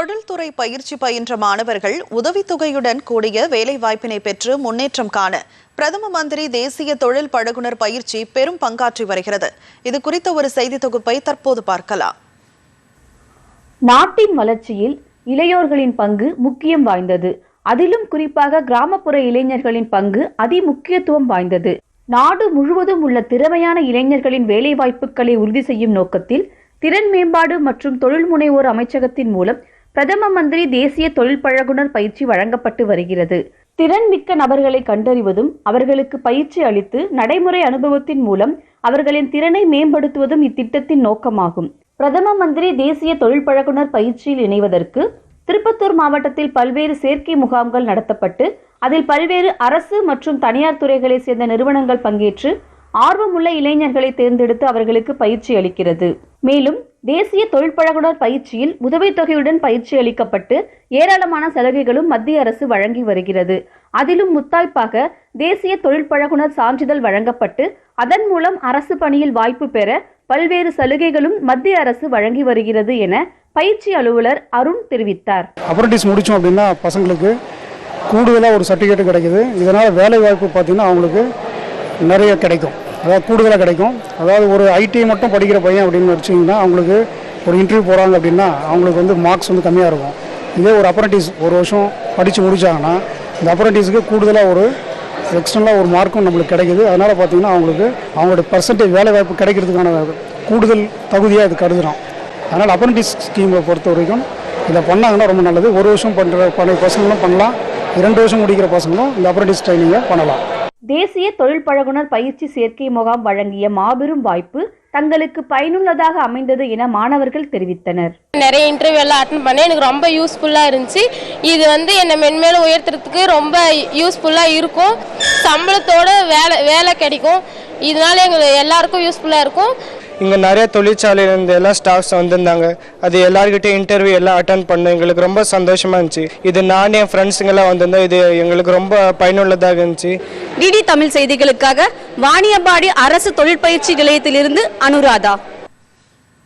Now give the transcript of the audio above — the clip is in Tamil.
தொழில்துறை பயிற்சி பயின்ற மாணவர்கள் உதவித்தொகையுடன் கூடிய வேலைவாய்ப்பினை பெற்று முன்னேற்றம் காண பிரதம மந்திரி தேசிய தொழில் பழகுனர் பயிற்சி பெரும் பங்காற்றி வருகிறது. இது குறித்த ஒரு செய்தி தொகுப்பை தற்போது பார்க்கலாம். நாட்டின் வளர்ச்சியில் இளையோர்களின் பங்கு முக்கியம் வாய்ந்தது. அதிலும் குறிப்பாக கிராமப்புற இளைஞர்களின் பங்கு அதிமுக்கியத்துவம் வாய்ந்தது. நாடு முழுவதும் உள்ள திறமையான இளைஞர்களின் வேலைவாய்ப்புகளை உறுதி செய்யும் நோக்கத்தில் திறன் மேம்பாடு மற்றும் தொழில் முனைவோர் அமைச்சகத்தின் மூலம் பிரதம மந்திரி தேசிய தொழில் பழகுனர் பயிற்சி வழங்கப்பட்டு வருகிறது. திறன் மிக்க நபர்களை கண்டறிவதும் அவர்களுக்கு பயிற்சி அளித்து நடைமுறை அனுபவத்தின் மூலம் அவர்களின் திறனை மேம்படுத்துவதும் இத்திட்டத்தின் நோக்கமாகும். பிரதம மந்திரி தேசிய தொழில் பழகுனர் பயிற்சியில் இணைவதற்கு திருப்பத்தூர் மாவட்டத்தில் பல்வேறு சேர்க்கை முகாம்கள் நடத்தப்பட்டு அதில் பல்வேறு அரசு மற்றும் தனியார் துறைகளை சேர்ந்த நிறுவனங்கள் பங்கேற்று ஆர்வமுள்ள இளைஞர்களை தேர்ந்தெடுத்து அவர்களுக்கு பயிற்சி அளிக்கிறது. மேலும் தேசிய தொழில் பழகுனர் பயிற்சியில் உதவித்தொகையுடன் பயிற்சி அளிக்கப்பட்டு ஏராளமான சலுகைகளும் மத்திய அரசு வழங்கி வருகிறது. அதிலும் முத்தாய்ப்பாக தேசிய தொழில் பழகுனர் சான்றிதழ் வழங்கப்பட்டு அதன் மூலம் அரசு பணியில் வாய்ப்பு பெற பல்வேறு சலுகைகளும் மத்திய அரசு வழங்கி வருகிறது என பயிற்சி அலுவலர் அருண் தெரிவித்தார். அப்ரண்டிஸ் முடிச்சோம் அப்படின்னா பசங்களுக்கு கூடுதலாக ஒரு சர்டிஃபிகேட் கிடைக்குது. இதனால் வேலை வாய்ப்பு பார்த்தீங்கன்னா அவங்களுக்கு நிறைய கிடைக்கும், அதாவது கூடுதலாக கிடைக்கும். அதாவது ஒரு ஐடி மட்டும் படிக்கிற பையன் அப்படின்னு வச்சிங்கன்னா அவங்களுக்கு ஒரு இன்டர்வியூ போகிறாங்க அப்படின்னா அவங்களுக்கு வந்து மார்க்ஸ் வந்து கம்மியாக இருக்கும். இதே ஒரு அப்ரண்டிஸ் ஒரு வருஷம் படித்து முடித்தாங்கன்னா இந்த அப்ரண்டிஸுக்கு கூடுதலாக ஒரு எக்ஸ்டர்னலாக ஒரு மார்க்கும் நம்மளுக்கு கிடைக்குது. அதனால் பார்த்தீங்கன்னா அவங்களுக்கு அவங்களோட பர்சன்டேஜ் வேலை வாய்ப்பு கிடைக்கிறதுக்கான கூடுதல் தகுதியாக இது கருதுகிறோம். அதனால் அப்ரண்டிஸ் ஸ்கீமை பொறுத்த வரைக்கும் இதை பண்ணாங்கன்னா ரொம்ப நல்லது. ஒரு வருஷம் பண்ணுற பசங்களும் பண்ணலாம், 2 வருஷம் முடிக்கிற பசங்களும் இந்த அப்ரண்டிஸ் ட்ரைனிங்கை பண்ணலாம். தேசிய தொழில் பழகுனர் பயிற்சி சேர்க்கை முகாம் வழங்கிய மாபெரும் வாய்ப்பு தங்களுக்கு பயனுள்ளதாக அமைந்தது என மாணவர்கள் தெரிவித்தனர். நிறைய இன்டர்வியூ எல்லாம் அட்டெண்ட் பண்ணி எனக்கு ரொம்ப யூஸ்ஃபுல்லா இருந்துச்சு. இது வந்து என்னை மென்மேலும் உயர்த்துறதுக்கு ரொம்ப யூஸ்ஃபுல்லா இருக்கும். சம்பளத்தோட வேலை கிடைக்கும். இதனால எங்களுக்கு எல்லாருக்கும் யூஸ்ஃபுல்லா இருக்கும். இங்கே நிறைய தொழிற்சாலையிலேருந்து எல்லாம் ஸ்டாஃப்ஸ் வந்திருந்தாங்க. அது எல்லாருக்கிட்டே இன்டர்வியூ எல்லாம் அட்டன் பண்ண எங்களுக்கு ரொம்ப சந்தோஷமாக இருந்துச்சு. இது நான் என் ஃப்ரெண்ட்ஸுங்கெல்லாம் வந்திருந்தோம். இது எங்களுக்கு ரொம்ப பயனுள்ளதாக இருந்துச்சு. டிடி தமிழ் செய்திகளுக்காக வாணியம்பாடி அரசு தொழிற்பயிற்சி நிலையத்திலிருந்து அனுராதா.